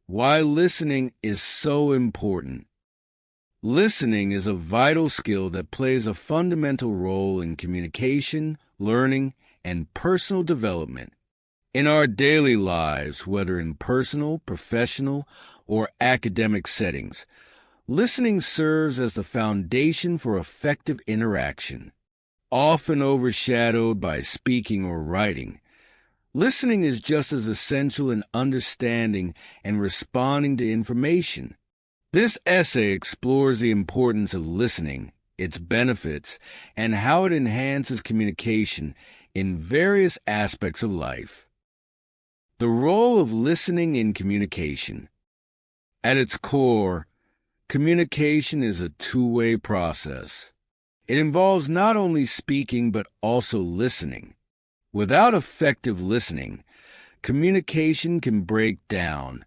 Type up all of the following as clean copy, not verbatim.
Why listening is so important. Listening is a vital skill that plays a fundamental role in communication, learning, and personal development. In our daily lives, whether in personal, professional, or academic settings, listening serves as the foundation for effective interaction. Often overshadowed by speaking or writing, listening is just as essential in understanding and responding to information. This essay explores the importance of listening, its benefits, and how it enhances communication in various aspects of life. The role of listening in communication. At its core, communication is a two-way process. It involves not only speaking but also listening. Without effective listening, communication can break down,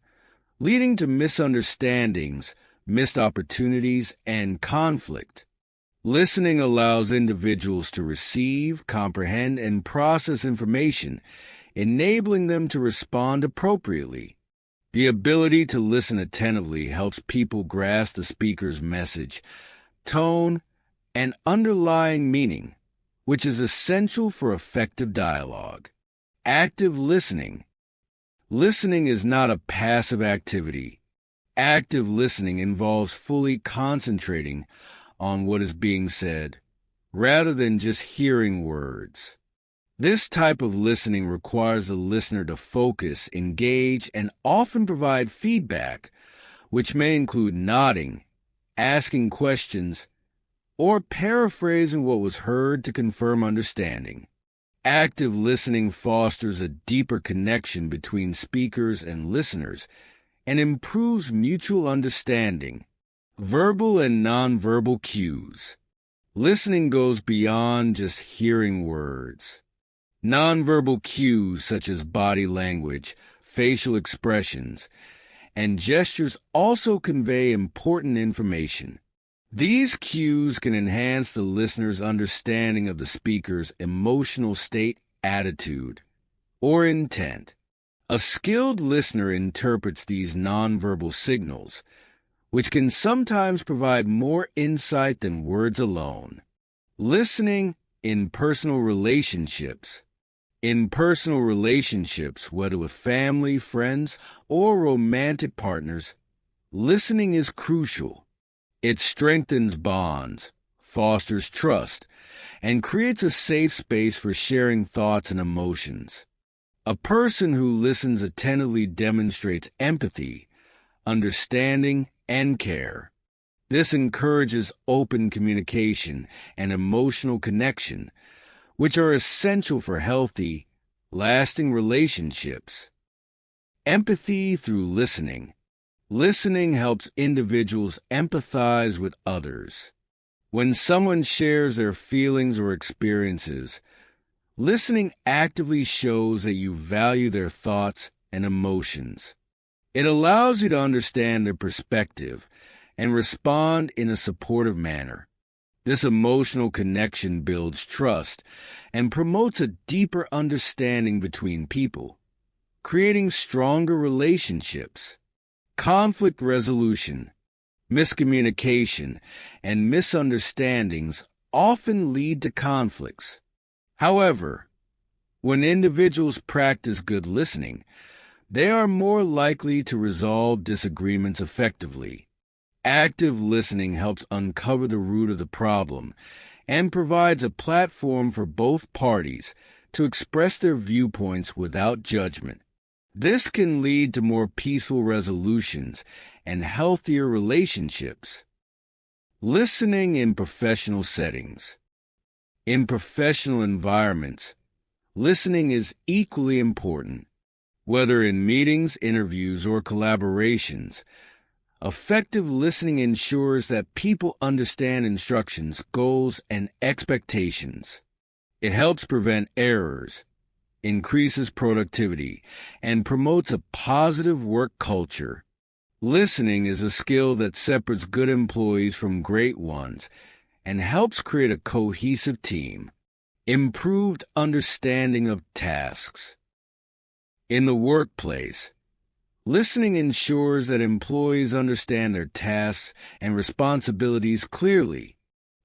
leading to misunderstandings, missed opportunities, and conflict. Listening allows individuals to receive, comprehend, and process information, enabling them to respond appropriately. The ability to listen attentively helps people grasp the speaker's message, tone, and underlying meaning, which is essential for effective dialogue. Active listening. Listening is not a passive activity. Active listening involves fully concentrating on what is being said, rather than just hearing words. This type of listening requires the listener to focus, engage, and often provide feedback, which may include nodding, asking questions, or paraphrasing what was heard to confirm understanding. Active listening fosters a deeper connection between speakers and listeners and improves mutual understanding. Verbal and nonverbal cues. Listening goes beyond just hearing words. Nonverbal cues such as body language, facial expressions, and gestures also convey important information. These cues can enhance the listener's understanding of the speaker's emotional state, attitude, or intent. A skilled listener interprets these nonverbal signals, which can sometimes provide more insight than words alone. Listening in personal relationships. In personal relationships, whether with family, friends, or romantic partners, listening is crucial. It strengthens bonds, fosters trust, and creates a safe space for sharing thoughts and emotions. A person who listens attentively demonstrates empathy, understanding, and care. This encourages open communication and emotional connection, which are essential for healthy, lasting relationships. Empathy through listening. Listening helps individuals empathize with others. When someone shares their feelings or experiences, listening actively shows that you value their thoughts and emotions. It allows you to understand their perspective and respond in a supportive manner. This emotional connection builds trust and promotes a deeper understanding between people, creating stronger relationships. Conflict resolution, miscommunication, and misunderstandings often lead to conflicts. However, when individuals practice good listening, they are more likely to resolve disagreements effectively. Active listening helps uncover the root of the problem and provides a platform for both parties to express their viewpoints without judgment. This can lead to more peaceful resolutions and healthier relationships. Listening in professional settings. In professional environments, listening is equally important. Whether in meetings, interviews, or collaborations, effective listening ensures that people understand instructions, goals, and expectations. It helps prevent errors, increases productivity, and promotes a positive work culture. Listening is a skill that separates good employees from great ones and helps create a cohesive team. Improved understanding of tasks. In the workplace, Listening ensures that employees understand their tasks and responsibilities clearly.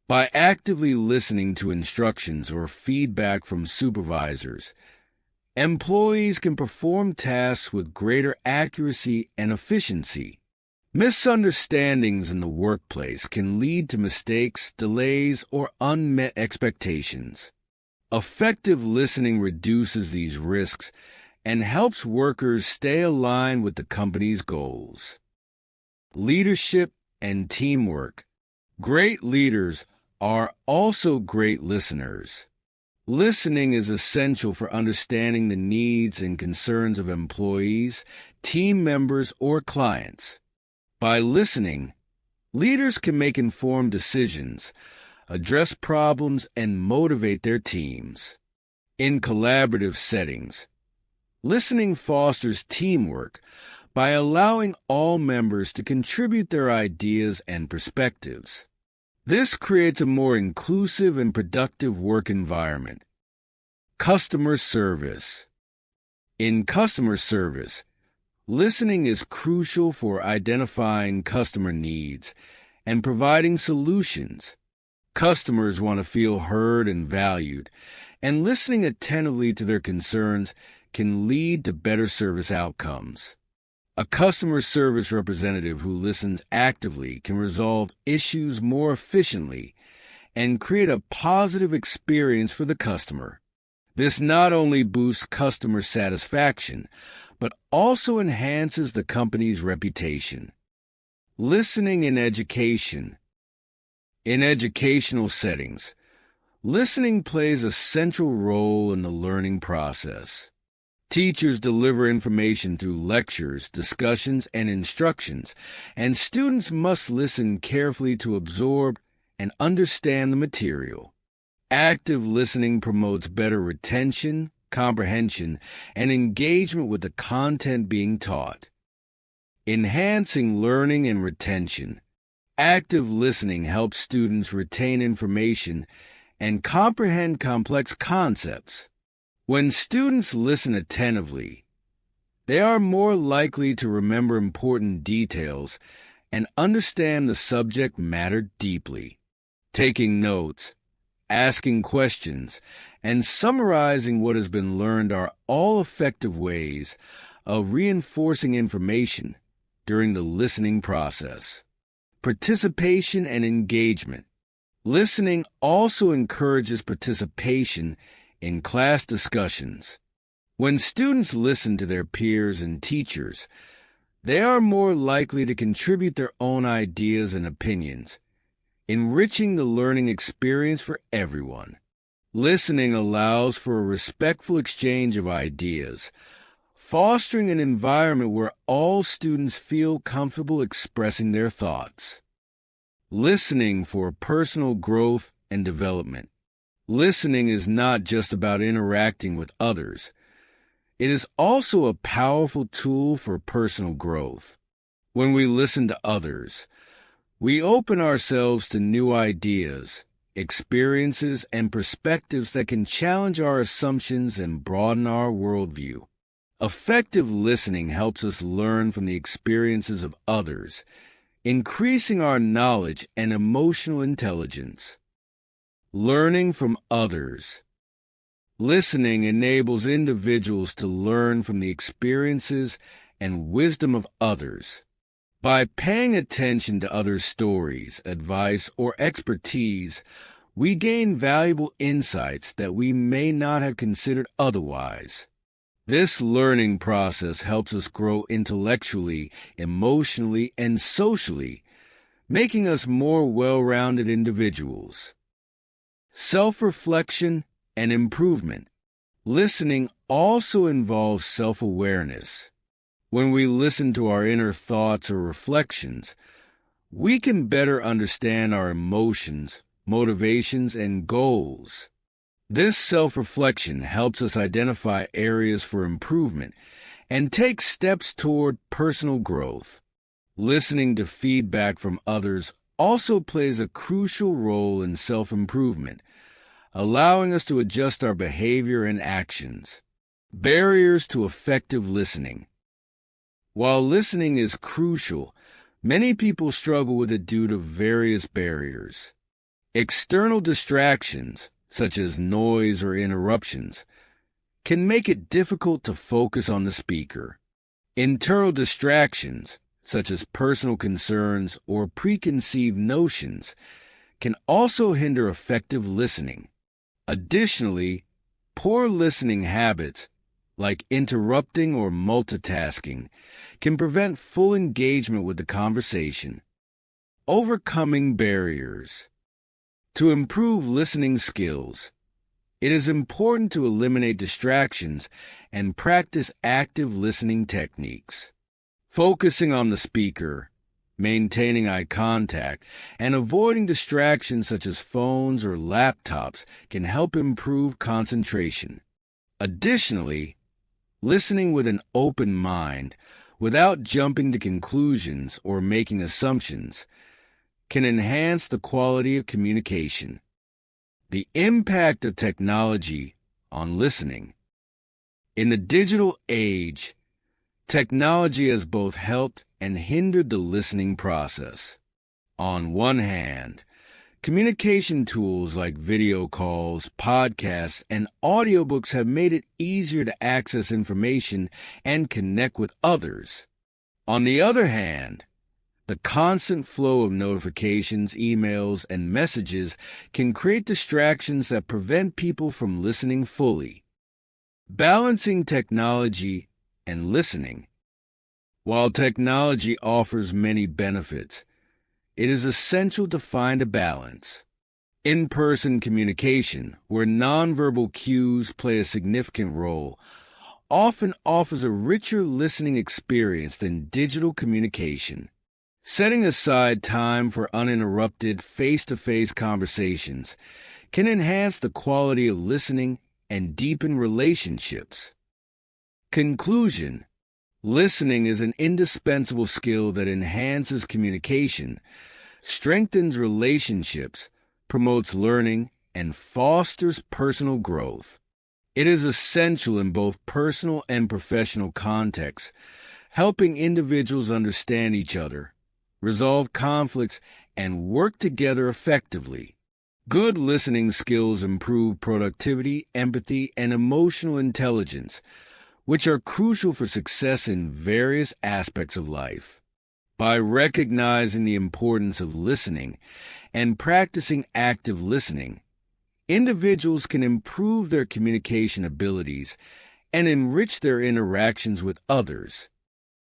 By actively listening to instructions or feedback from supervisors, employees can perform tasks with greater accuracy and efficiency. Misunderstandings in the workplace can lead to mistakes, delays, or unmet expectations. Effective listening reduces these risks and helps workers stay aligned with the company's goals. Leadership and teamwork. Great leaders are also great listeners. Listening is essential for understanding the needs and concerns of employees, team members, or clients. By listening, leaders can make informed decisions, address problems, and motivate their teams. In collaborative settings, listening fosters teamwork by allowing all members to contribute their ideas and perspectives. This creates a more inclusive and productive work environment. Customer service. In customer service, listening is crucial for identifying customer needs and providing solutions. Customers want to feel heard and valued, and listening attentively to their concerns can lead to better service outcomes. A customer service representative who listens actively can resolve issues more efficiently and create a positive experience for the customer. This not only boosts customer satisfaction, but also enhances the company's reputation. Listening in education. In educational settings, listening plays a central role in the learning process. Teachers deliver information through lectures, discussions, and instructions, and students must listen carefully to absorb and understand the material. Active listening promotes better retention, comprehension, and engagement with the content being taught. Enhancing learning and retention. Active listening helps students retain information and comprehend complex concepts. When students listen attentively, they are more likely to remember important details and understand the subject matter deeply. Taking notes, asking questions, and summarizing what has been learned are all effective ways of reinforcing information during the listening process. Participation and engagement. Listening also encourages participation in class discussions. When students listen to their peers and teachers, they are more likely to contribute their own ideas and opinions, enriching the learning experience for everyone. Listening allows for a respectful exchange of ideas, fostering an environment where all students feel comfortable expressing their thoughts. Listening for personal growth and development. Listening is not just about interacting with others. It is also a powerful tool for personal growth. When we listen to others, we open ourselves to new ideas, experiences, and perspectives that can challenge our assumptions and broaden our worldview. Effective listening helps us learn from the experiences of others, increasing our knowledge and emotional intelligence. Learning from others. Listening enables individuals to learn from the experiences and wisdom of others. By paying attention to others' stories, advice, or expertise, we gain valuable insights that we may not have considered otherwise. This learning process helps us grow intellectually, emotionally, and socially, making us more well-rounded individuals. Self-reflection and improvement. Listening also involves self-awareness. When we listen to our inner thoughts or reflections, we can better understand our emotions, motivations, and goals. This self-reflection helps us identify areas for improvement and take steps toward personal growth. Listening to feedback from others also plays a crucial role in self-improvement, allowing us to adjust our behavior and actions. Barriers to effective listening. While listening is crucial, many people struggle with it due to various barriers. External distractions, such as noise or interruptions, can make it difficult to focus on the speaker. Internal distractions, such as personal concerns or preconceived notions, can also hinder effective listening. Additionally, poor listening habits, like interrupting or multitasking, can prevent full engagement with the conversation. Overcoming barriers. To improve listening skills, it is important to eliminate distractions and practice active listening techniques. Focusing on the speaker, maintaining eye contact, and avoiding distractions such as phones or laptops can help improve concentration. Additionally, listening with an open mind, without jumping to conclusions or making assumptions, can enhance the quality of communication. The impact of technology on listening. In the digital age, technology has both helped and hindered the listening process. On one hand, communication tools like video calls, podcasts, and audiobooks have made it easier to access information and connect with others. On the other hand, the constant flow of notifications, emails, and messages can create distractions that prevent people from listening fully. Balancing technology and listening. While technology offers many benefits, it is essential to find a balance. In-person communication, where nonverbal cues play a significant role, often offers a richer listening experience than digital communication. Setting aside time for uninterrupted face-to-face conversations can enhance the quality of listening and deepen relationships. Conclusion. Listening is an indispensable skill that enhances communication, strengthens relationships, promotes learning, and fosters personal growth. It is essential in both personal and professional contexts, helping individuals understand each other, resolve conflicts, and work together effectively. Good listening skills improve productivity, empathy, and emotional intelligence, which are crucial for success in various aspects of life. By recognizing the importance of listening and practicing active listening, individuals can improve their communication abilities and enrich their interactions with others.